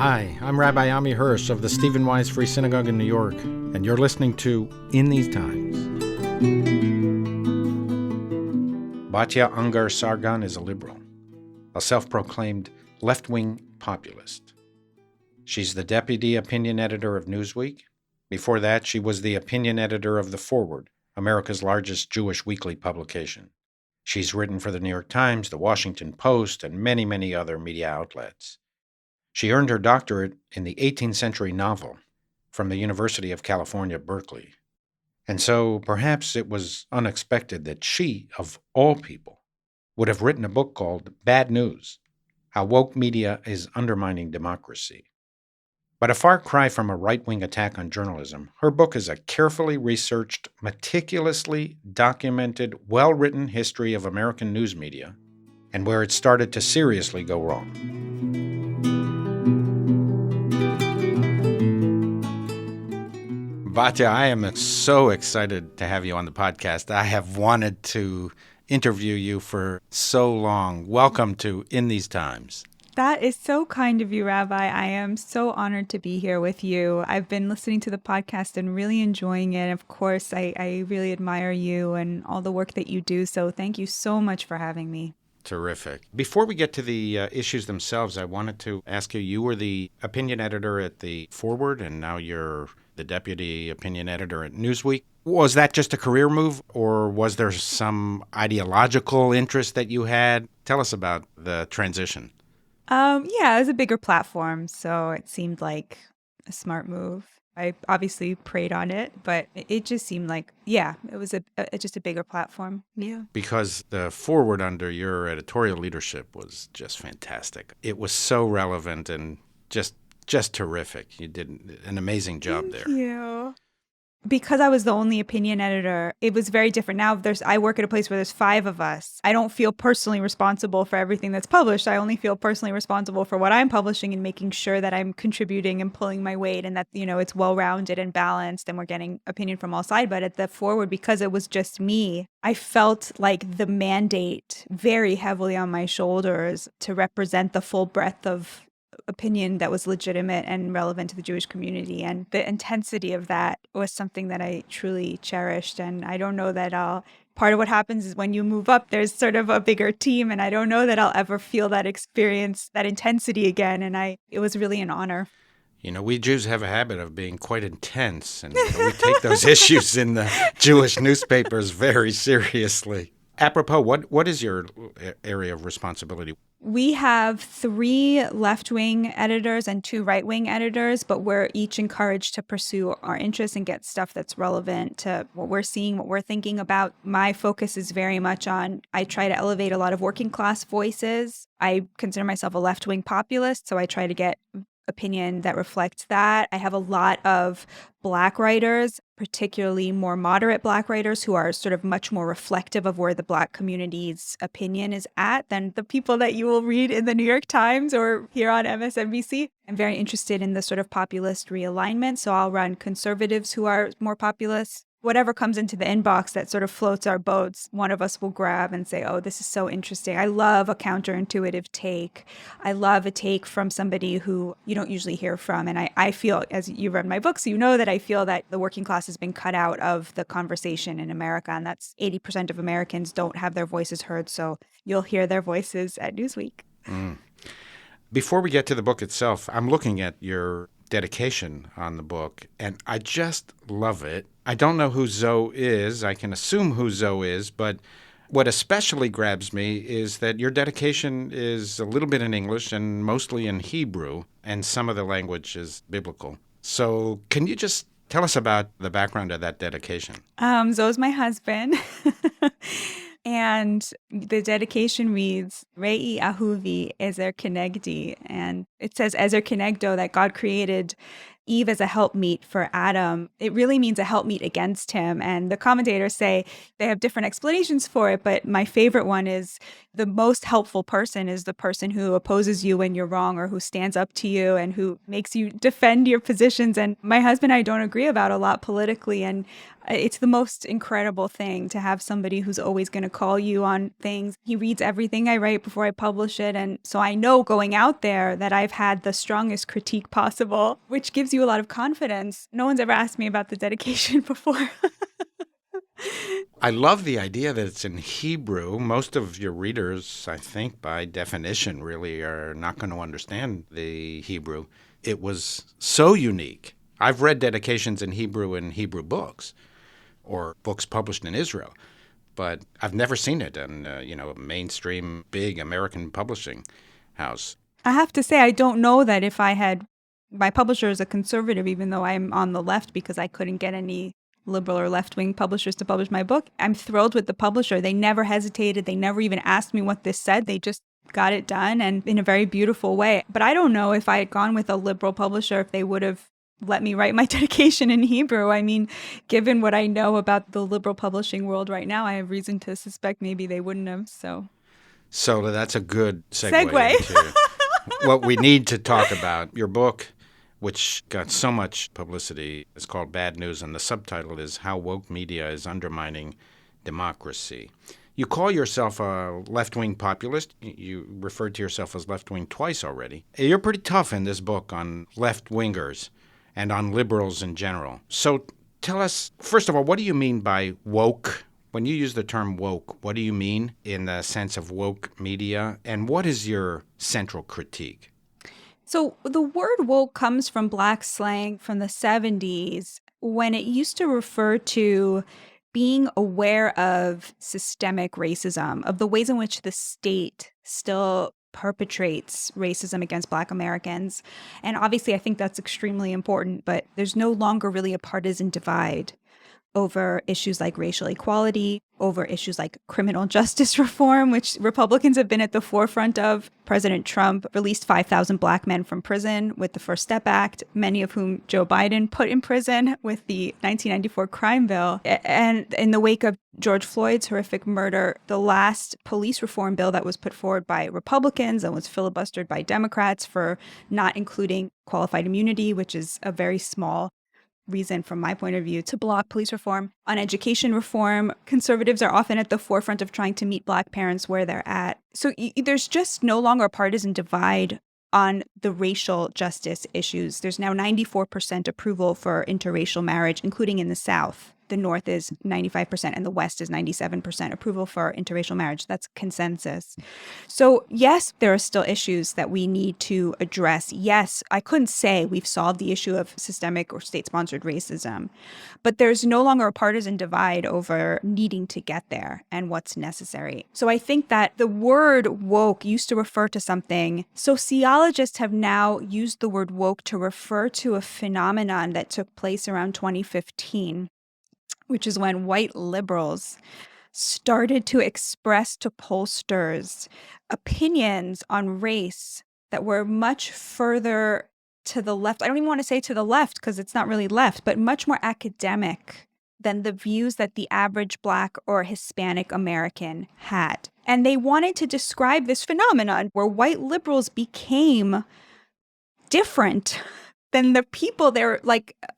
Hi, I'm Rabbi Ammi Hirsch of the Stephen Wise Free Synagogue in New York, and you're listening to In These Times. Batya Ungar-Sargon is a liberal, a self-proclaimed left-wing populist. She's the deputy opinion editor of Newsweek. Before that, she was the opinion editor of The Forward, America's largest Jewish weekly publication. She's written for the New York Times, the Washington Post, and many, many other media outlets. She earned her doctorate in the 18th century novel from the University of California, Berkeley. And so perhaps it was unexpected that she, of all people, would have written a book called Bad News: How Woke Media is Undermining Democracy. But a far cry from a right-wing attack on journalism, her book is a carefully researched, meticulously documented, well-written history of American news media and where it started to seriously go wrong. Batya, I am so excited to have you on the podcast. I have wanted to interview you for so long. Welcome to In These Times. That is so kind of you, Rabbi. I am so honored to be here with you. I've been listening to the podcast and really enjoying it. Of course, I really admire you and all the work that you do. So thank you so much for having me. Terrific. Before we get to the issues themselves, I wanted to ask you were the opinion editor at The Forward, and now you're the deputy opinion editor at Newsweek. Was that just a career move, or was there some interest that you had? Tell us about the transition. Yeah, it was a bigger platform, so it seemed like a smart move. I obviously preyed on it, but it just seemed like, it was just a bigger platform. Yeah. Because The Forward under your editorial leadership was just fantastic. It was so relevant and just terrific. You did an amazing job there. Thank you. Because I was the only opinion editor, it was very different. Now I work at a place where there's 5 of us. I don't feel personally responsible for everything that's published. I only feel personally responsible for what I'm publishing and making sure that I'm contributing and pulling my weight and that, it's well-rounded and balanced and we're getting opinion from all sides. But at The Forward, because it was just me, I felt like the mandate very heavily on my shoulders to represent the full breadth of opinion that was legitimate and relevant to the Jewish community. And the intensity of that was something that I truly cherished. And I don't know that part of what happens is when you move up, there's sort of a bigger team. And I don't know that I'll ever feel that experience, that intensity again. And it was really an honor. We Jews have a habit of being quite intense, and we take those issues in the Jewish newspapers very seriously. Apropos, what is your area of responsibility? We have 3 left-wing editors and 2 right-wing editors, but we're each encouraged to pursue our interests and get stuff that's relevant to what we're seeing, what we're thinking about. My focus is very much on, I try to elevate a lot of working class voices. I consider myself a left-wing populist, so I try to get opinion that reflects that. I have a lot of Black writers, particularly more moderate Black writers who are sort of much more reflective of where the Black community's opinion is at than the people that you will read in the New York Times or here on MSNBC. I'm very interested in the sort of populist realignment, so I'll run conservatives who are more populist. Whatever comes into the inbox that sort of floats our boats, one of us will grab and say, oh, this is so interesting. I love a counterintuitive take. I love a take from somebody who you don't usually hear from. And I feel, as you read my books, you know that I feel that the working class has been cut out of the conversation in America. And that's 80% of Americans don't have their voices heard. So you'll hear their voices at Newsweek. Before we get to the book itself, I'm looking at your dedication on the book, and I just love it. I don't know who Zoe is. I can assume who Zoe is, but what especially grabs me is that your dedication is a little bit in English and mostly in Hebrew, and some of the language is biblical. So can you just tell us about the background of that dedication? Zoe's my husband. And the dedication reads, Re'i Ahuvi Ezer Kenegdi. And it says Ezer Kenegdo, that God created Eve as a helpmeet for Adam. It really means a helpmeet against him. And the commentators say they have different explanations for it, but my favorite one is the most helpful person is the person who opposes you when you're wrong or who stands up to you and who makes you defend your positions. And my husband and I don't agree about a lot politically. And it's the most incredible thing to have somebody who's always going to call you on things. He reads everything I write before I publish it. And so I know going out there that I've had the strongest critique possible, which gives you a lot of confidence. No one's ever asked me about the dedication before. I love the idea that it's in Hebrew. Most of your readers, I think, by definition, really are not going to understand the Hebrew. It was so unique. I've read dedications in Hebrew books or books published in Israel, but I've never seen it in a mainstream, big American publishing house. I have to say, I don't know that if I had my publisher is a conservative, even though I'm on the left because I couldn't get any liberal or left-wing publishers to publish my book. I'm thrilled with the publisher. They never hesitated. They never even asked me what this said. They just got it done and in a very beautiful way. But I don't know if I had gone with a liberal publisher, if they would have let me write my dedication in Hebrew. I mean, given what I know about the liberal publishing world right now, I have reason to suspect maybe they wouldn't have. So that's a good segue into what we need to talk about. Your book, which got so much publicity, is called Bad News, and the subtitle is How Woke Media is Undermining Democracy. You call yourself a left-wing populist. You referred to yourself as left-wing twice already. You're pretty tough in this book on left-wingers and on liberals in general. So tell us, first of all, what do you mean by woke? When you use the term woke, what do you mean in the sense of woke media? And what is your central critique? So the word woke comes from Black slang from the 70s when it used to refer to being aware of systemic racism, of the ways in which the state still perpetrates racism against Black Americans. And obviously, I think that's extremely important, but there's no longer really a partisan divide over issues like racial equality, over issues like criminal justice reform, which Republicans have been at the forefront of. President Trump released 5,000 Black men from prison with the First Step Act, many of whom Joe Biden put in prison with the 1994 crime bill. And in the wake of George Floyd's horrific murder, the last police reform bill that was put forward by Republicans and was filibustered by Democrats for not including qualified immunity, which is a very small reason from my point of view to block police reform. On education reform, conservatives are often at the forefront of trying to meet Black parents where they're at. So there's just no longer a partisan divide on the racial justice issues. There's now 94% approval for interracial marriage, including in the South. The North is 95% and the West is 97% approval for interracial marriage. That's consensus. So yes, there are still issues that we need to address. Yes, I couldn't say we've solved the issue of systemic or state-sponsored racism, but there's no longer a partisan divide over needing to get there and what's necessary. So I think that the word woke used to refer to something. Sociologists have now used the word woke to refer to a phenomenon that took place around 2015. Which is when white liberals started to express to pollsters opinions on race that were much further to the left. I don't even want to say to the left because it's not really left, but much more academic than the views that the average Black or Hispanic American had. And they wanted to describe this phenomenon where white liberals became different than the people they're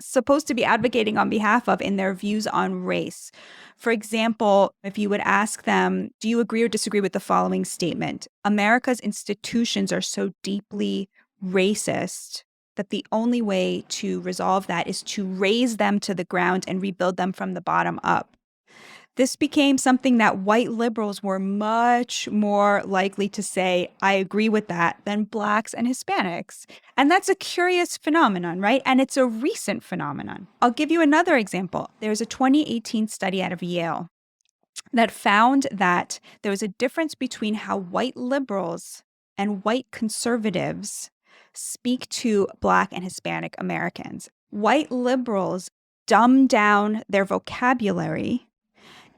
supposed to be advocating on behalf of in their views on race. For example, if you would ask them, do you agree or disagree with the following statement? America's institutions are so deeply racist that the only way to resolve that is to raze them to the ground and rebuild them from the bottom up. This became something that white liberals were much more likely to say, I agree with that, than Blacks and Hispanics. And that's a curious phenomenon, right? And it's a recent phenomenon. I'll give you another example. There's a 2018 study out of Yale that found that there was a difference between how white liberals and white conservatives speak to Black and Hispanic Americans. White liberals dumb down their vocabulary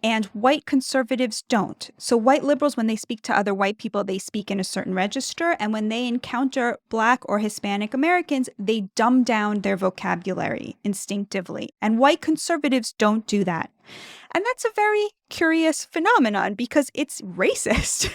and white conservatives don't. So white liberals, when they speak to other white people, they speak in a certain register. And when they encounter Black or Hispanic Americans, they dumb down their vocabulary instinctively. And white conservatives don't do that. And that's a very curious phenomenon because it's racist,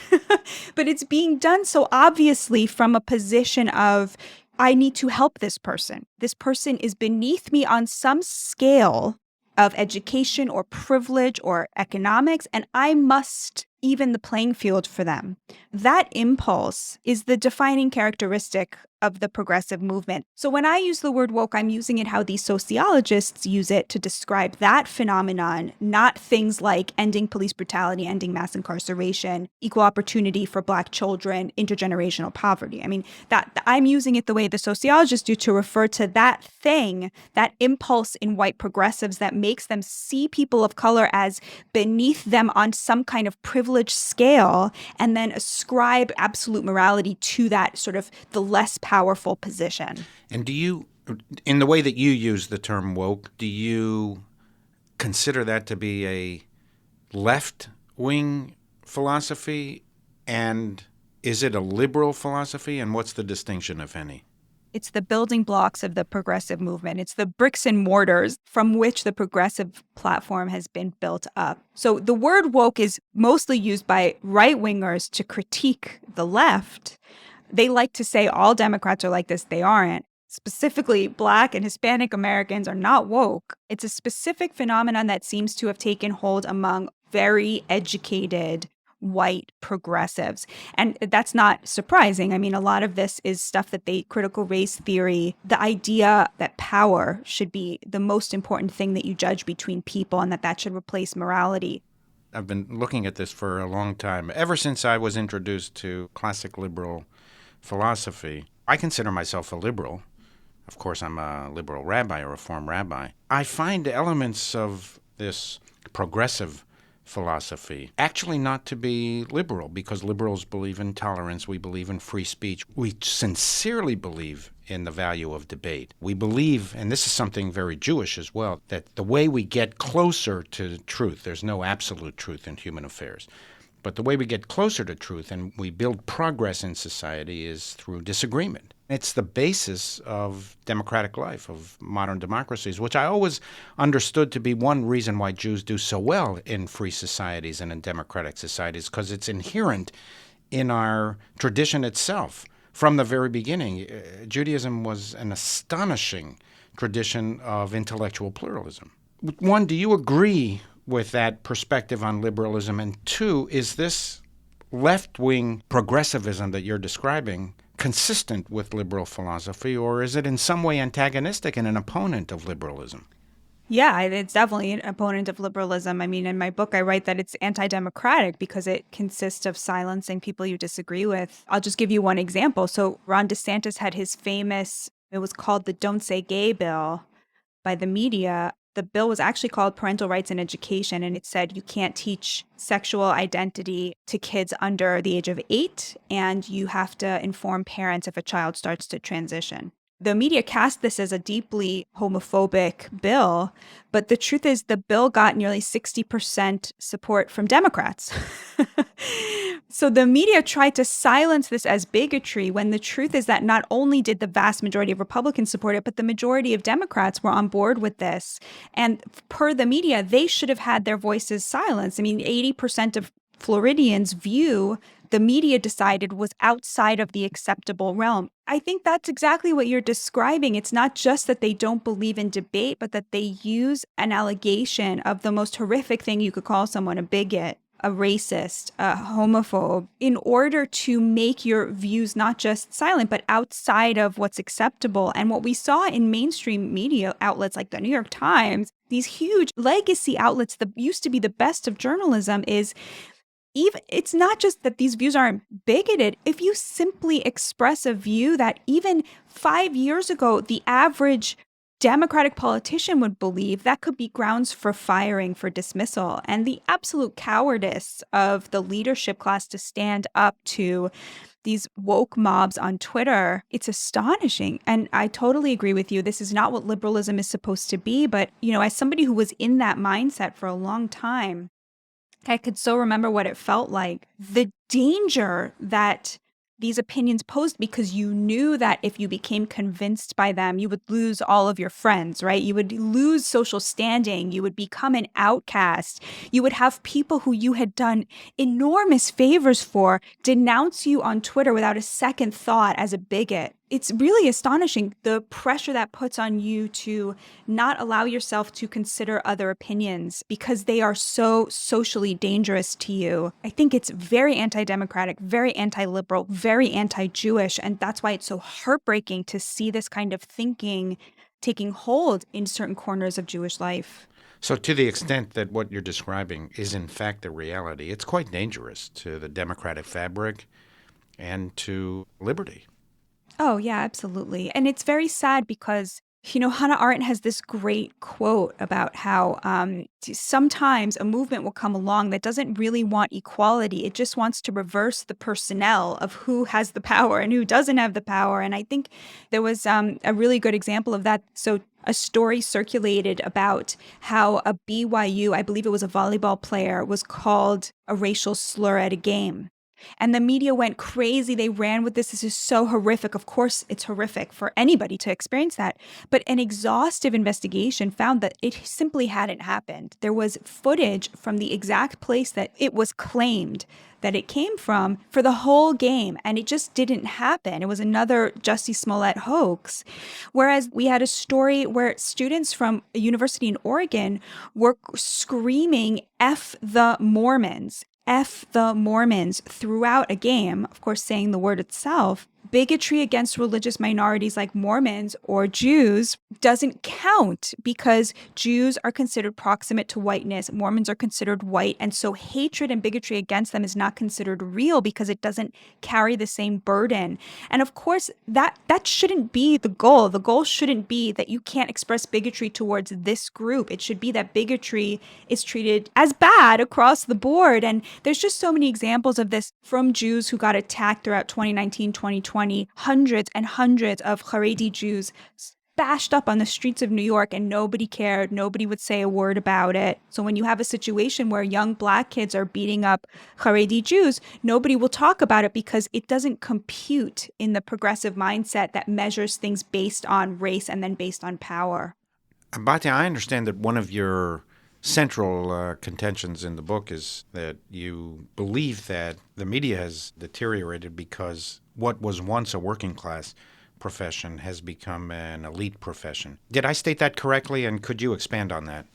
but it's being done so obviously from a position of, I need to help this person. This person is beneath me on some scale of education or privilege or economics, and I must even the playing field for them. That impulse is the defining characteristic of the progressive movement. So when I use the word woke, I'm using it how these sociologists use it to describe that phenomenon, not things like ending police brutality, ending mass incarceration, equal opportunity for Black children, intergenerational poverty. I mean, that I'm using it the way the sociologists do to refer to that thing, that impulse in white progressives that makes them see people of color as beneath them on some kind of privilege scale, and then ascribe absolute morality to that sort of the less powerful position. And do you, in the way that you use the term woke, do you consider that to be a left-wing philosophy? And is it a liberal philosophy? And what's the distinction, if any? It's the building blocks of the progressive movement. It's the bricks and mortars from which the progressive platform has been built up. So the word woke is mostly used by right-wingers to critique the left. They like to say all Democrats are like this. They aren't. Specifically, Black and Hispanic Americans are not woke. It's a specific phenomenon that seems to have taken hold among very educated white progressives. And that's not surprising. I mean, a lot of this is stuff that critical race theory, the idea that power should be the most important thing that you judge between people and that should replace morality. I've been looking at this for a long time. Ever since I was introduced to classic liberal philosophy, I consider myself a liberal. Of course, I'm a liberal rabbi, a reform rabbi. I find elements of this progressive philosophy actually not to be liberal, because liberals believe in tolerance. We believe in free speech. We sincerely believe in the value of debate. We believe, and this is something very Jewish as well, that the way we get closer to truth, there's no absolute truth in human affairs, but the way we get closer to truth and we build progress in society is through disagreement. It's the basis of democratic life, of modern democracies, which I always understood to be one reason why Jews do so well in free societies and in democratic societies, because it's inherent in our tradition itself. From the very beginning, Judaism was an astonishing tradition of intellectual pluralism. One, do you agree with that perspective on liberalism? And two, is this left-wing progressivism that you're describing consistent with liberal philosophy, or is it in some way antagonistic and an opponent of liberalism? Yeah, it's definitely an opponent of liberalism. I mean, in my book, I write that it's anti-democratic because it consists of silencing people you disagree with. I'll just give you one example. So Ron DeSantis had his famous, it was called the Don't Say Gay bill by the media. The bill was actually called Parental Rights in Education, and it said you can't teach sexual identity to kids under the age of 8, and you have to inform parents if a child starts to transition. The media cast this as a deeply homophobic bill, but the truth is the bill got nearly 60% support from Democrats. So the media tried to silence this as bigotry when the truth is that not only did the vast majority of Republicans support it, but the majority of Democrats were on board with this. And per the media, they should have had their voices silenced. I mean, 80% of Floridians view the media decided was outside of the acceptable realm. I think that's exactly what you're describing. It's not just that they don't believe in debate, but that they use an allegation of the most horrific thing you could call someone, a bigot, a racist, a homophobe, in order to make your views not just silent, but outside of what's acceptable. And what we saw in mainstream media outlets like the New York Times, these huge legacy outlets that used to be the best of journalism, is even it's not just that these views aren't bigoted. If you simply express a view that even 5 years ago, the average Democratic politician would believe, that could be grounds for firing, for dismissal. And the absolute cowardice of the leadership class to stand up to these woke mobs on Twitter, it's astonishing. And I totally agree with you. This is not what liberalism is supposed to be. But, you know, as somebody who was in that mindset for a long time, I could so remember what it felt like. The danger that these opinions posed, because you knew that if you became convinced by them, you would lose all of your friends, right? You would lose social standing. You would become an outcast. You would have people who you had done enormous favors for denounce you on Twitter without a second thought as a bigot. It's really astonishing, the pressure that puts on you to not allow yourself to consider other opinions because they are so socially dangerous to you. I think it's very anti-democratic, very anti-liberal, very anti-Jewish, and that's why it's so heartbreaking to see this kind of thinking taking hold in certain corners of Jewish life. So to the extent that what you're describing is in fact a reality, it's quite dangerous to the democratic fabric and to liberty. Oh, yeah, absolutely. And it's very sad because, Hannah Arendt has this great quote about how sometimes a movement will come along that doesn't really want equality. It just wants to reverse the personnel of who has the power and who doesn't have the power. And I think there was a really good example of that. So a story circulated about how a BYU, I believe it was a volleyball player, was called a racial slur at a game. And the media went crazy. They ran with this. This is so horrific. Of course, it's horrific for anybody to experience that. But an exhaustive investigation found that it simply hadn't happened. There was footage from the exact place that it was claimed that it came from for the whole game, and it just didn't happen. It was another Jussie Smollett hoax. Whereas we had a story where students from a university in Oregon were screaming, "F the Mormons." F the Mormons throughout a game, of course, saying the word itself. Bigotry against religious minorities like Mormons or Jews doesn't count because Jews are considered proximate to whiteness. Mormons are considered white. And so hatred and bigotry against them is not considered real because it doesn't carry the same burden. And of course, that shouldn't be the goal. The goal shouldn't be that you can't express bigotry towards this group. It should be that bigotry is treated as bad across the board. And there's just so many examples of this from Jews who got attacked throughout 2019, 2020. Hundreds and hundreds of Haredi Jews bashed up on the streets of New York, and nobody cared. Nobody would say a word about it. So when you have a situation where young Black kids are beating up Haredi Jews, nobody will talk about it because it doesn't compute in the progressive mindset that measures things based on race and then based on power. Batya, I understand that one of your central contentions in the book is that you believe that the media has deteriorated because what was once a working class profession has become an elite profession. Did I state that correctly, and could you expand on that?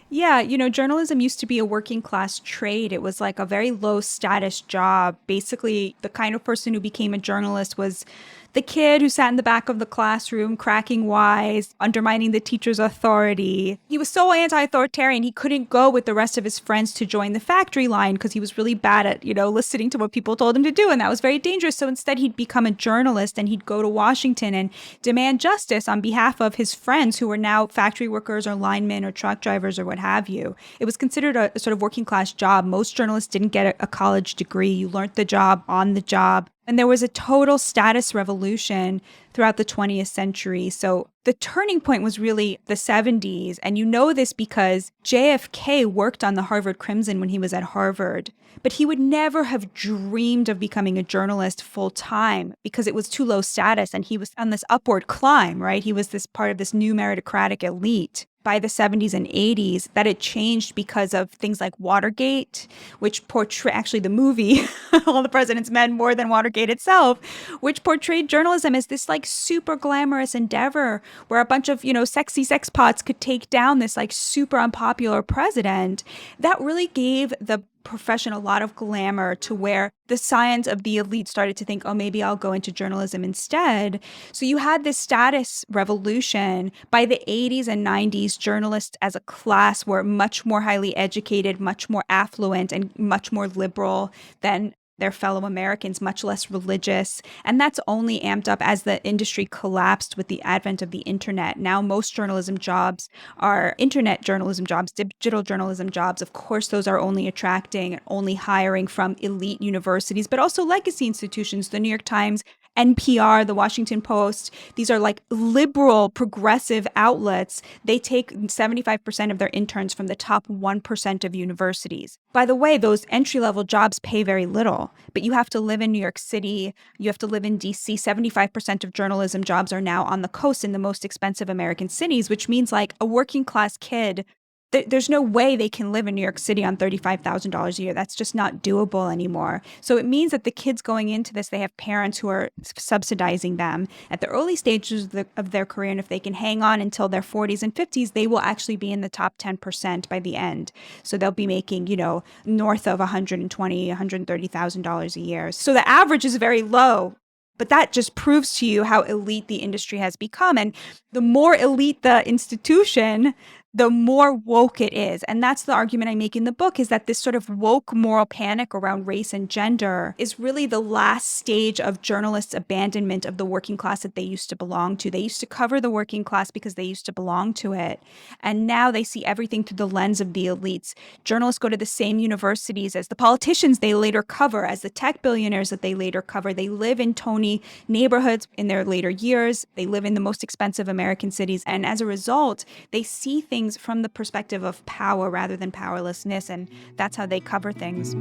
Yeah, journalism used to be a working class trade. It was like a very low status job. Basically, the kind of person who became a journalist was the kid who sat in the back of the classroom cracking wise, undermining the teacher's authority. He was so anti-authoritarian, he couldn't go with the rest of his friends to join the factory line because he was really bad at, listening to what people told him to do. And that was very dangerous. So instead, he'd become a journalist and he'd go to Washington and demand justice on behalf of his friends who were now factory workers or linemen or truck drivers or what have you. It was considered a sort of working class job. Most journalists didn't get a college degree. You learned the job on the job. And there was a total status revolution throughout the 20th century. So the turning point was really the 70s. And you know this because JFK worked on the Harvard Crimson when he was at Harvard. But he would never have dreamed of becoming a journalist full time because it was too low status. And he was on this upward climb, right? He was this part of this new meritocratic elite. By the 70s and 80s, that had changed because of things like Watergate, which actually the movie, All the President's Men, more than Watergate itself, which portrayed journalism as this like super glamorous endeavor where a bunch of, sexy sex pots could take down this like super unpopular president. That really gave the profession a lot of glamour to where the scions of the elite started to think, oh, maybe I'll go into journalism instead. So you had this status revolution. By the 80s and 90s, journalists as a class were much more highly educated, much more affluent, and much more liberal than their fellow Americans, much less religious. And that's only amped up as the industry collapsed with the advent of the internet. Now, most journalism jobs are internet journalism jobs, digital journalism jobs. Of course, those are only attracting and only hiring from elite universities, but also legacy institutions. The New York Times NPR, the Washington Post. These are like liberal, progressive outlets. They take 75% of their interns from the top 1% of universities. By the way, those entry-level jobs pay very little, but you have to live in New York City. You have to live in DC. 75% of journalism jobs are now on the coast in the most expensive American cities, which means like a working class kid, there's no way they can live in New York City on $35,000 a year. That's just not doable anymore. So it means that the kids going into this, they have parents who are subsidizing them at the early stages of their career. And if they can hang on until their 40s and 50s, they will actually be in the top 10% by the end. So they'll be making, north of $120,000, $130,000 a year. So the average is very low. But that just proves to you how elite the industry has become. And the more elite the institution, the more woke it is. And that's the argument I make in the book, is that this sort of woke moral panic around race and gender is really the last stage of journalists' abandonment of the working class that they used to belong to. They used to cover the working class because they used to belong to it. And now they see everything through the lens of the elites. Journalists go to the same universities as the politicians they later cover, as the tech billionaires that they later cover. They live in Tony neighborhoods in their later years. They live in the most expensive American cities. And as a result, they see things from the perspective of power rather than powerlessness, and that's how they cover things.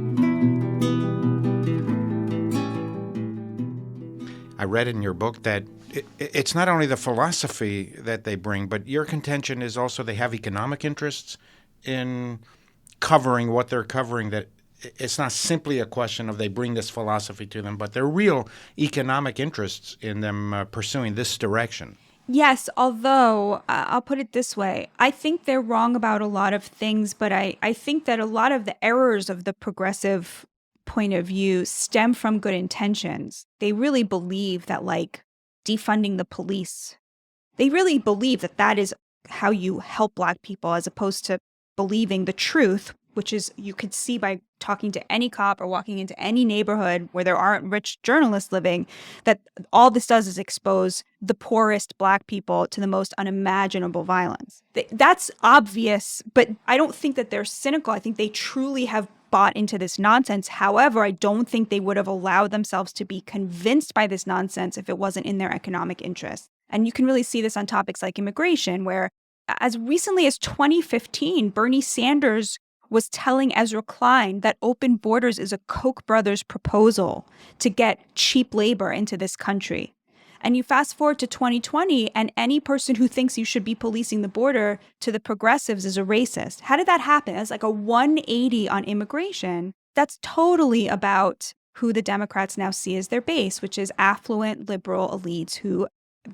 I read in your book that it's not only the philosophy that they bring, but your contention is also they have economic interests in covering what they're covering, that it's not simply a question of they bring this philosophy to them, but there are real economic interests in them pursuing this direction. Yes, although I'll put it this way. I think they're wrong about a lot of things, but I think that a lot of the errors of the progressive point of view stem from good intentions. They really believe that, like, defunding the police, they really believe that that is how you help Black people, as opposed to believing the truth, which is you could see by talking to any cop or walking into any neighborhood where there aren't rich journalists living, that all this does is expose the poorest Black people to the most unimaginable violence. That's obvious, but I don't think that they're cynical. I think they truly have bought into this nonsense. However, I don't think they would have allowed themselves to be convinced by this nonsense if it wasn't in their economic interest. And you can really see this on topics like immigration, where as recently as 2015, Bernie Sanders was telling Ezra Klein that open borders is a Koch brothers proposal to get cheap labor into this country. And you fast forward to 2020, and any person who thinks you should be policing the border to the progressives is a racist. How did that happen? It's like a 180 on immigration. That's totally about who the Democrats now see as their base, which is affluent liberal elites who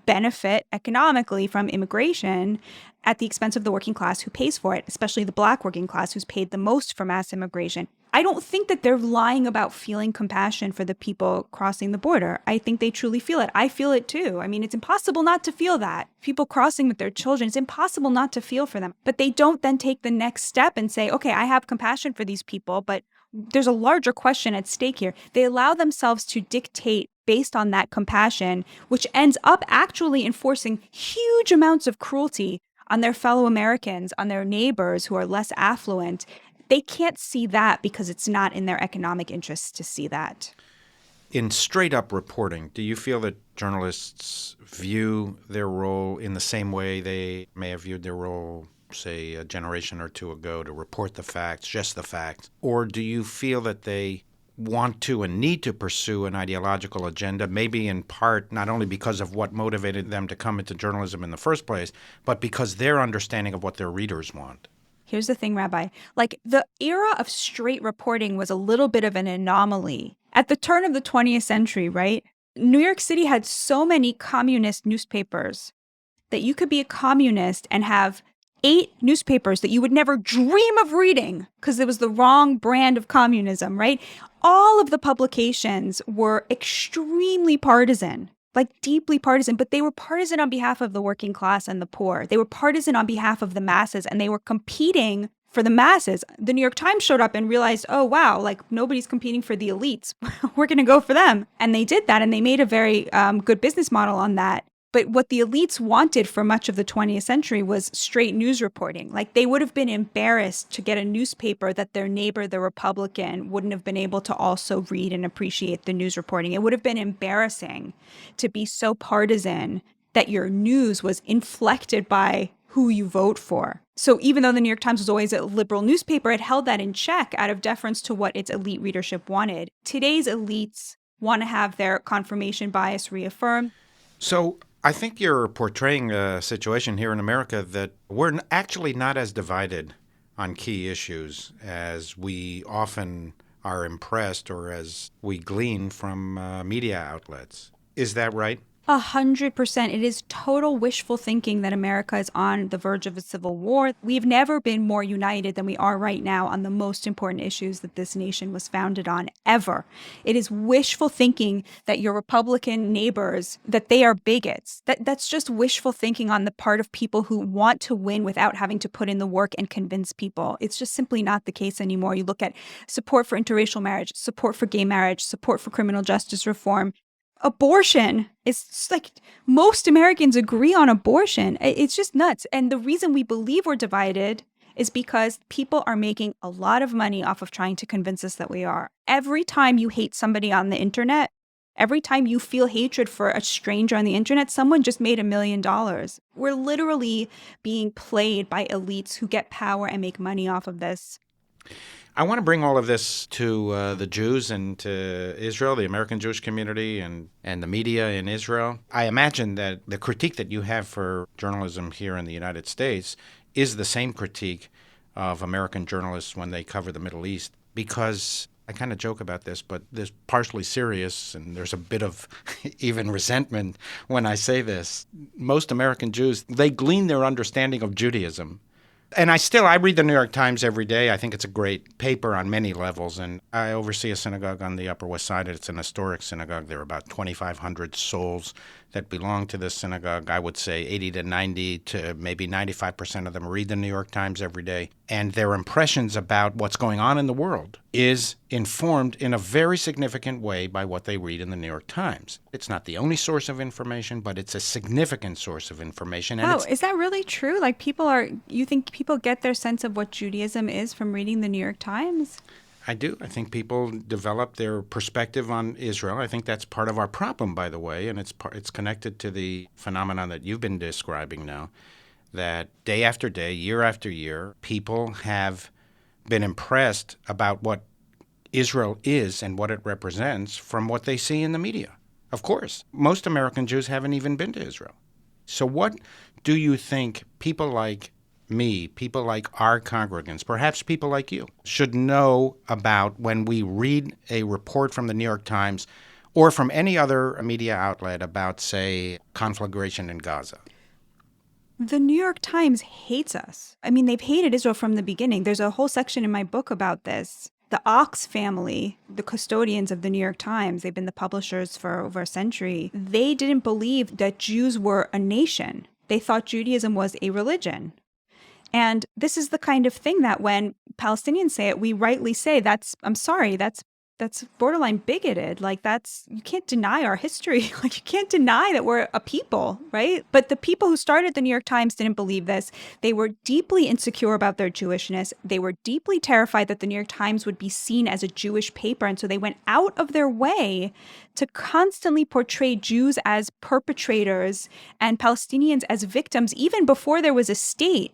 benefit economically from immigration at the expense of the working class who pays for it, especially the Black working class who's paid the most for mass immigration. I don't think that they're lying about feeling compassion for the people crossing the border. I think they truly feel it. I feel it too. I mean, it's impossible not to feel that. People crossing with their children, it's impossible not to feel for them. But they don't then take the next step and say, okay, I have compassion for these people, but there's a larger question at stake here. They allow themselves to dictate based on that compassion, which ends up actually enforcing huge amounts of cruelty on their fellow Americans, on their neighbors who are less affluent. They can't see that because it's not in their economic interests to see that. In straight-up reporting, do you feel that journalists view their role in the same way they may have viewed their role, say, a generation or two ago, to report the facts, just the facts? Or do you feel that they want to and need to pursue an ideological agenda, maybe in part not only because of what motivated them to come into journalism in the first place, but because their understanding of what their readers want? Here's the thing, Rabbi. Like, the era of straight reporting was a little bit of an anomaly. At the turn of the 20th century, right? New York City had so many communist newspapers that you could be a communist and have 8 newspapers that you would never dream of reading because it was the wrong brand of communism, right? All of the publications were extremely partisan, like deeply partisan, but they were partisan on behalf of the working class and the poor. They were partisan on behalf of the masses, and they were competing for the masses. The New York Times showed up and realized, oh, wow, like nobody's competing for the elites. We're going to go for them. And they did that, and they made a very good business model on that. But what the elites wanted for much of the 20th century was straight news reporting. Like, they would have been embarrassed to get a newspaper that their neighbor, the Republican, wouldn't have been able to also read and appreciate the news reporting. It would have been embarrassing to be so partisan that your news was inflected by who you vote for. So even though the New York Times was always a liberal newspaper, it held that in check out of deference to what its elite readership wanted. Today's elites want to have their confirmation bias reaffirmed. So I think you're portraying a situation here in America that we're actually not as divided on key issues as we often are impressed or as we glean from media outlets. Is that right? 100%. It is total wishful thinking that America is on the verge of a civil war. We've never been more united than we are right now on the most important issues that this nation was founded on, ever. It is wishful thinking that your Republican neighbors, that they are bigots. That's just wishful thinking on the part of people who want to win without having to put in the work and convince people. It's just simply not the case anymore. You look at support for interracial marriage, support for gay marriage, support for criminal justice reform. Abortion is like, most Americans agree on abortion. It's just nuts. And the reason we believe we're divided is because people are making a lot of money off of trying to convince us that we are. Every time you hate somebody on the internet, every time you feel hatred for a stranger on the internet, someone just made $1 million. We're literally being played by elites who get power and make money off of this. I want to bring all of this to the Jews and to Israel, the American Jewish community, and the media in Israel. I imagine that the critique that you have for journalism here in the United States is the same critique of American journalists when they cover the Middle East, because I kind of joke about this, but this partially serious, and there's a bit of even resentment when I say this. Most American Jews, they glean their understanding of Judaism. And I read the New York Times every day. I think it's a great paper on many levels. And I oversee a synagogue on the Upper West Side. It's an historic synagogue. There are about 2,500 souls that belong to this synagogue. I would say 80 to 90 to maybe 95% of them read the New York Times every day. And their impressions about what's going on in the world is informed in a very significant way by what they read in the New York Times. It's not the only source of information, but it's a significant source of information. And is that really true? Like, you think people get their sense of what Judaism is from reading the New York Times? I do. I think people develop their perspective on Israel. I think that's part of our problem, by the way, and it's connected to the phenomenon that you've been describing now, that day after day, year after year, people have been impressed about what Israel is and what it represents from what they see in the media. Of course, most American Jews haven't even been to Israel. So what do you think people like me, people like our congregants, perhaps people like you, should know about when we read a report from the New York Times or from any other media outlet about, say, conflagration in Gaza? The New York Times hates us. I mean, they've hated Israel from the beginning. There's a whole section in my book about this. The Ox family, the custodians of the New York Times, they've been the publishers for over a century. They didn't believe that Jews were a nation. They thought Judaism was a religion. And this is the kind of thing that when Palestinians say it, we rightly say that's borderline bigoted. Like, you can't deny our history. Like, you can't deny that we're a people, right? But the people who started the New York Times didn't believe this. They were deeply insecure about their Jewishness. They were deeply terrified that the New York Times would be seen as a Jewish paper. And so they went out of their way to constantly portray Jews as perpetrators and Palestinians as victims, even before there was a state.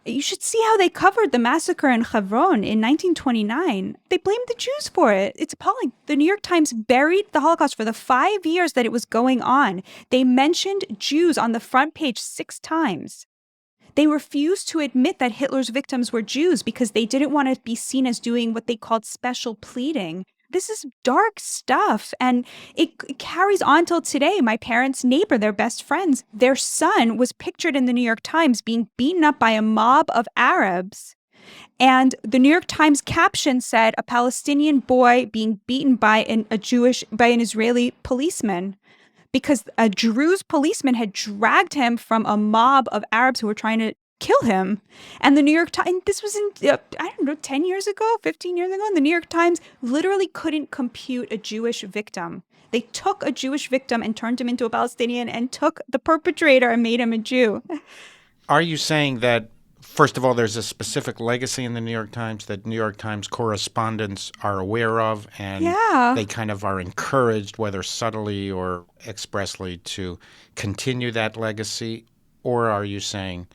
You should see how they covered the massacre in Hebron in 1929. They blamed the Jews for it. It's appalling. The New York Times buried the Holocaust for the 5 years that it was going on. They mentioned Jews on the front page 6 times. They refused to admit that Hitler's victims were Jews because they didn't want to be seen as doing what they called special pleading. This is dark stuff, and it carries on till today. My parents' neighbor, their best friends, their son was pictured in the New York Times being beaten up by a mob of Arabs. And the New York Times caption said, "A Palestinian boy being beaten by an Israeli policeman," because a Druze policeman had dragged him from a mob of Arabs who were trying to kill him. And the New York Times, this was in, 10 years ago, 15 years ago, and the New York Times literally couldn't compute a Jewish victim. They took a Jewish victim and turned him into a Palestinian and took the perpetrator and made him a Jew. Are you saying that, first of all, there's a specific legacy in the New York Times that New York Times correspondents are aware of, and they kind of are encouraged, whether subtly or expressly, to continue that legacy? Or are you saying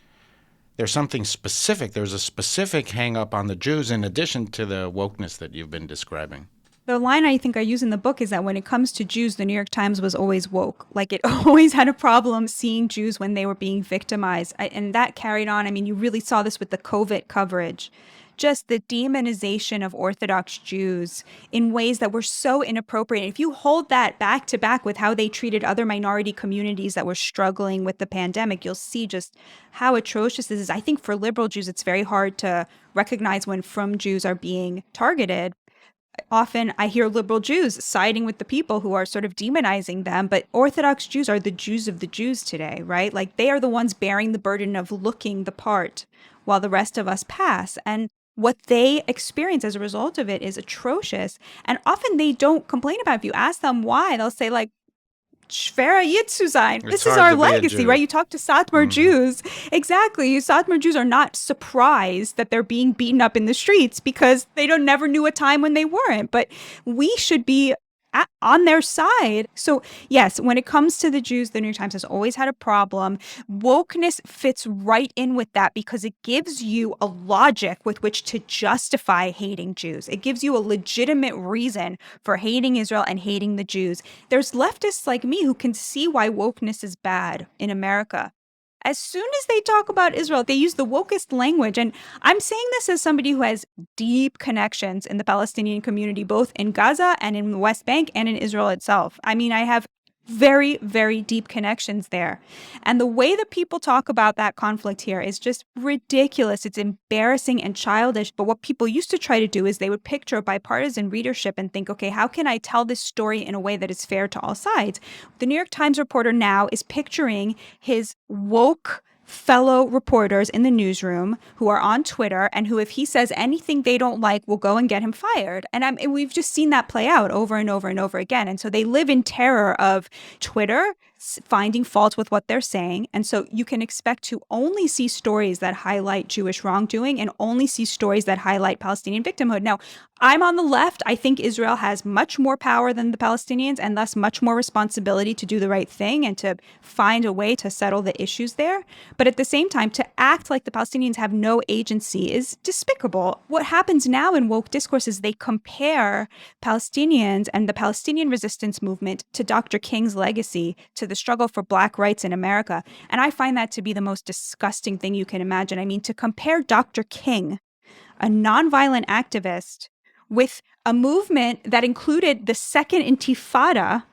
there's something specific, there's a specific hang-up on the Jews in addition to the wokeness that you've been describing? The line I think I use in the book is that when it comes to Jews, the New York Times was always woke. Like, it always had a problem seeing Jews when they were being victimized. And that carried on. I mean, you really saw this with the COVID coverage. Just the demonization of Orthodox Jews in ways that were so inappropriate. If you hold that back to back with how they treated other minority communities that were struggling with the pandemic, you'll see just how atrocious this is. I think for liberal Jews, it's very hard to recognize when frum Jews are being targeted. Often I hear liberal Jews siding with the people who are sort of demonizing them, but Orthodox Jews are the Jews of the Jews today, right? Like, they are the ones bearing the burden of looking the part while the rest of us pass. And what they experience as a result of it is atrocious. And often they don't complain about it. If you ask them why, they'll say, like, Shvera Yitzu sein. This is our legacy, right? You talk to Satmar Jews. Exactly. Satmar Jews are not surprised that they're being beaten up in the streets because they never knew a time when they weren't. But we should be on their side. So yes, when it comes to the Jews, the New York Times has always had a problem. Wokeness fits right in with that because it gives you a logic with which to justify hating Jews. It gives you a legitimate reason for hating Israel and hating the Jews. There's leftists like me who can see why wokeness is bad in America. As soon as they talk about Israel, they use the wokest language. And I'm saying this as somebody who has deep connections in the Palestinian community, both in Gaza and in the West Bank and in Israel itself. I mean, I have very, very deep connections there. And the way that people talk about that conflict here is just ridiculous. It's embarrassing and childish. But what people used to try to do is they would picture a bipartisan readership and think, okay, how can I tell this story in a way that is fair to all sides? The New York Times reporter now is picturing his woke fellow reporters in the newsroom who are on Twitter and who, if he says anything they don't like, will go and get him fired. And we've just seen that play out over and over and over again. And so they live in terror of Twitter finding fault with what they're saying. And so you can expect to only see stories that highlight Jewish wrongdoing and only see stories that highlight Palestinian victimhood. Now, I'm on the left. I think Israel has much more power than the Palestinians and thus much more responsibility to do the right thing and to find a way to settle the issues there. But at the same time, to act like the Palestinians have no agency is despicable. What happens now in woke discourse is they compare Palestinians and the Palestinian resistance movement to Dr. King's legacy, to the struggle for Black rights in America. And I find that to be the most disgusting thing you can imagine. I mean, to compare Dr. King, a nonviolent activist, with a movement that included the Second Intifada,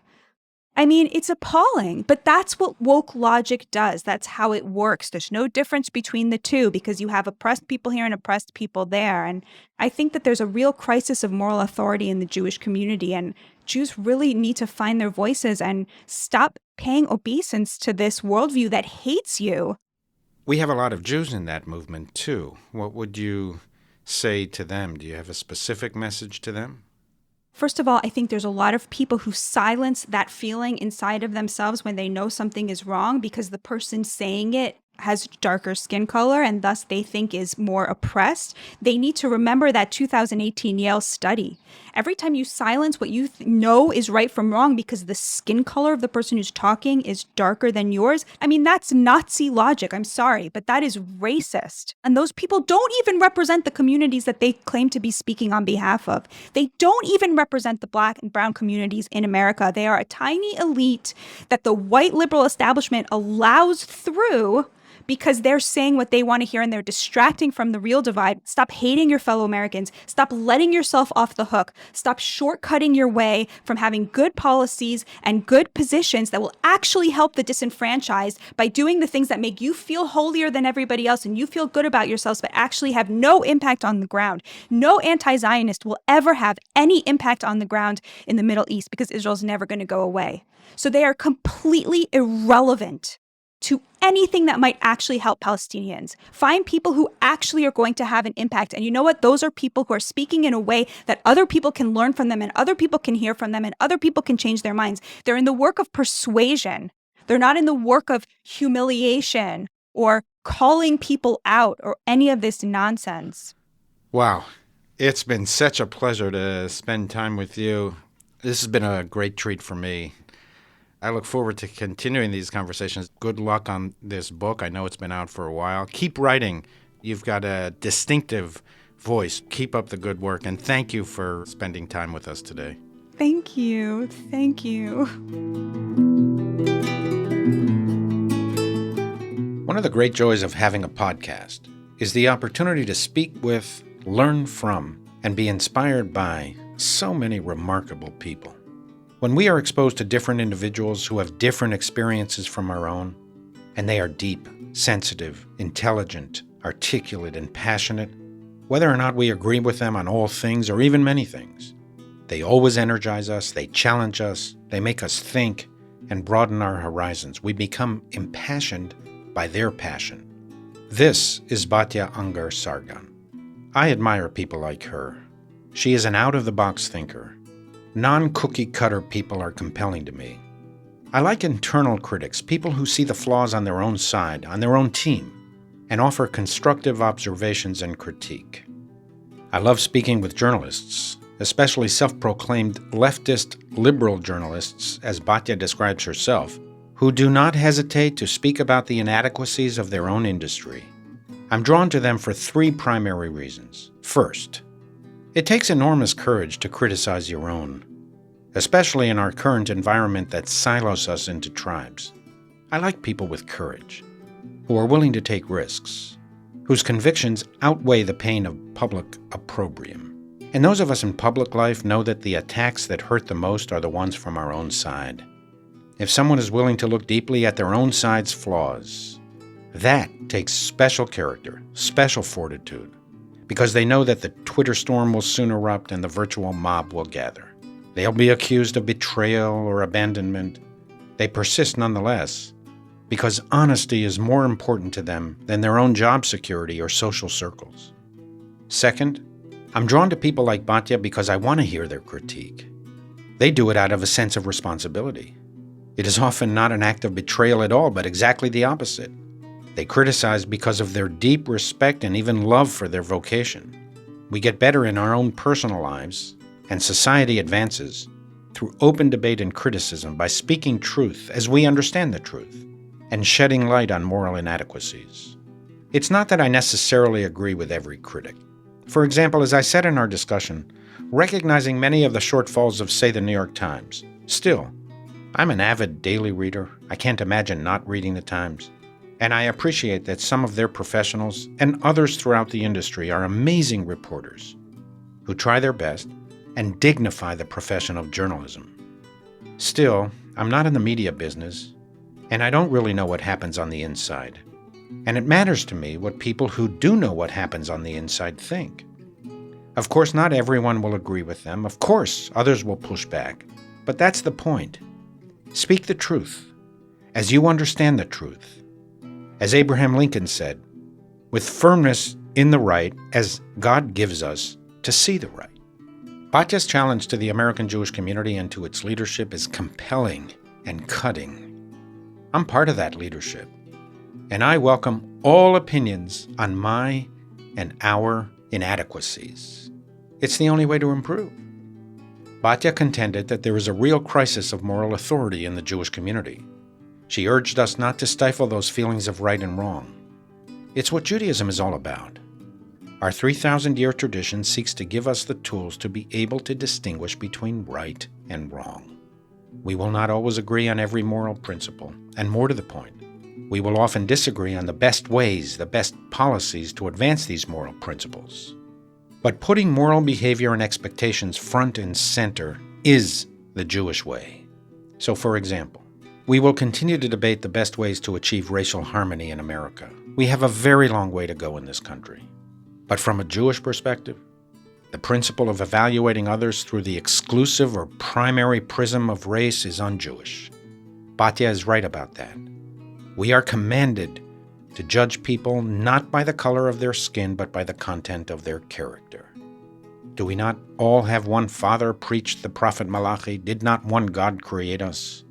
I mean, it's appalling. But that's what woke logic does. That's how it works. There's no difference between the two because you have oppressed people here and oppressed people there. And I think that there's a real crisis of moral authority in the Jewish community. And Jews really need to find their voices and stop paying obeisance to this worldview that hates you. We have a lot of Jews in that movement, too. What would you say to them? Do you have a specific message to them? First of all, I think there's a lot of people who silence that feeling inside of themselves when they know something is wrong because the person saying it has darker skin color and thus they think is more oppressed. They need to remember that 2018 Yale study. Every time you silence what you know is right from wrong because the skin color of the person who's talking is darker than yours, I mean, that's Nazi logic. I'm sorry, but that is racist. And those people don't even represent the communities that they claim to be speaking on behalf of. They don't even represent the Black and brown communities in America. They are a tiny elite that the white liberal establishment allows through because they're saying what they want to hear and they're distracting from the real divide. Stop hating your fellow Americans. Stop letting yourself off the hook. Stop shortcutting your way from having good policies and good positions that will actually help the disenfranchised by doing the things that make you feel holier than everybody else and you feel good about yourselves, but actually have no impact on the ground. No anti-Zionist will ever have any impact on the ground in the Middle East because Israel's never going to go away. So they are completely irrelevant to anything that might actually help Palestinians. Find people who actually are going to have an impact. And you know what? Those are people who are speaking in a way that other people can learn from them and other people can hear from them and other people can change their minds. They're in the work of persuasion. They're not in the work of humiliation or calling people out or any of this nonsense. Wow. It's been such a pleasure to spend time with you. This has been a great treat for me. I look forward to continuing these conversations. Good luck on this book. I know it's been out for a while. Keep writing. You've got a distinctive voice. Keep up the good work. And thank you for spending time with us today. Thank you. Thank you. One of the great joys of having a podcast is the opportunity to speak with, learn from, and be inspired by so many remarkable people. When we are exposed to different individuals who have different experiences from our own, and they are deep, sensitive, intelligent, articulate, and passionate, whether or not we agree with them on all things or even many things, they always energize us, they challenge us, they make us think, and broaden our horizons. We become impassioned by their passion. This is Batya Ungar-Sargon. I admire people like her. She is an out-of-the-box thinker. Non-cookie-cutter people are compelling to me. I like internal critics, people who see the flaws on their own side, on their own team, and offer constructive observations and critique. I love speaking with journalists, especially self-proclaimed leftist liberal journalists, as Batya describes herself, who do not hesitate to speak about the inadequacies of their own industry. I'm drawn to them for three primary reasons. First, it takes enormous courage to criticize your own, especially in our current environment that silos us into tribes. I like people with courage, who are willing to take risks, whose convictions outweigh the pain of public opprobrium. And those of us in public life know that the attacks that hurt the most are the ones from our own side. If someone is willing to look deeply at their own side's flaws, that takes special character, special fortitude, because they know that the Twitter storm will soon erupt and the virtual mob will gather. They'll be accused of betrayal or abandonment. They persist nonetheless, because honesty is more important to them than their own job security or social circles. Second, I'm drawn to people like Batya because I want to hear their critique. They do it out of a sense of responsibility. It is often not an act of betrayal at all, but exactly the opposite. They criticize because of their deep respect and even love for their vocation. We get better in our own personal lives, and society advances through open debate and criticism by speaking truth as we understand the truth, and shedding light on moral inadequacies. It's not that I necessarily agree with every critic. For example, as I said in our discussion, recognizing many of the shortfalls of, say, the New York Times, still, I'm an avid daily reader. I can't imagine not reading the Times. And I appreciate that some of their professionals and others throughout the industry are amazing reporters who try their best and dignify the profession of journalism. Still, I'm not in the media business, and I don't really know what happens on the inside. And it matters to me what people who do know what happens on the inside think. Of course, not everyone will agree with them. Of course, others will push back. But that's the point. Speak the truth, as you understand the truth. As Abraham Lincoln said, with firmness in the right as God gives us to see the right. Batya's challenge to the American Jewish community and to its leadership is compelling and cutting. I'm part of that leadership, and I welcome all opinions on my and our inadequacies. It's the only way to improve. Batya contended that there is a real crisis of moral authority in the Jewish community. She urged us not to stifle those feelings of right and wrong. It's what Judaism is all about. Our 3,000-year tradition seeks to give us the tools to be able to distinguish between right and wrong. We will not always agree on every moral principle, and more to the point, we will often disagree on the best ways, the best policies to advance these moral principles. But putting moral behavior and expectations front and center is the Jewish way. So, for example, we will continue to debate the best ways to achieve racial harmony in America. We have a very long way to go in this country. But from a Jewish perspective, the principle of evaluating others through the exclusive or primary prism of race is un-Jewish. Batya is right about that. We are commanded to judge people not by the color of their skin, but by the content of their character. Do we not all have one Father, preached the prophet Malachi? Did not one God create us?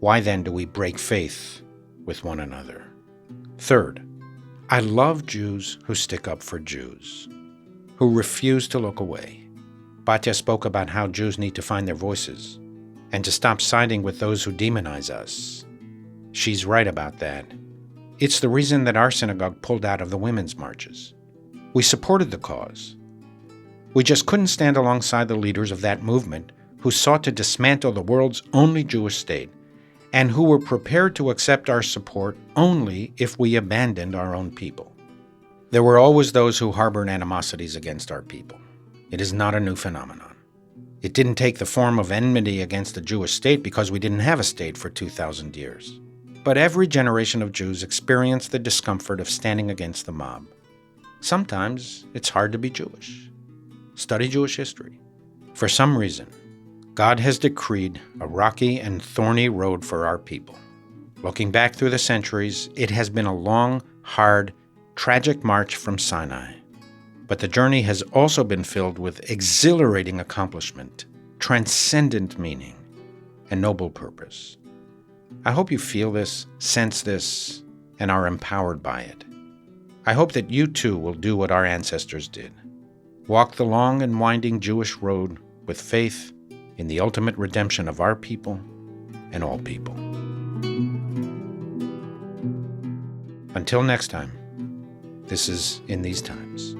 Why then do we break faith with one another? Third, I love Jews who stick up for Jews, who refuse to look away. Batya spoke about how Jews need to find their voices and to stop siding with those who demonize us. She's right about that. It's the reason that our synagogue pulled out of the women's marches. We supported the cause. We just couldn't stand alongside the leaders of that movement who sought to dismantle the world's only Jewish state and who were prepared to accept our support only if we abandoned our own people. There were always those who harbored animosities against our people. It is not a new phenomenon. It didn't take the form of enmity against the Jewish state because we didn't have a state for 2,000 years. But every generation of Jews experienced the discomfort of standing against the mob. Sometimes it's hard to be Jewish. Study Jewish history. For some reason, God has decreed a rocky and thorny road for our people. Looking back through the centuries, it has been a long, hard, tragic march from Sinai. But the journey has also been filled with exhilarating accomplishment, transcendent meaning, and noble purpose. I hope you feel this, sense this, and are empowered by it. I hope that you too will do what our ancestors did. Walk the long and winding Jewish road with faith in the ultimate redemption of our people and all people. Until next time, this is In These Times.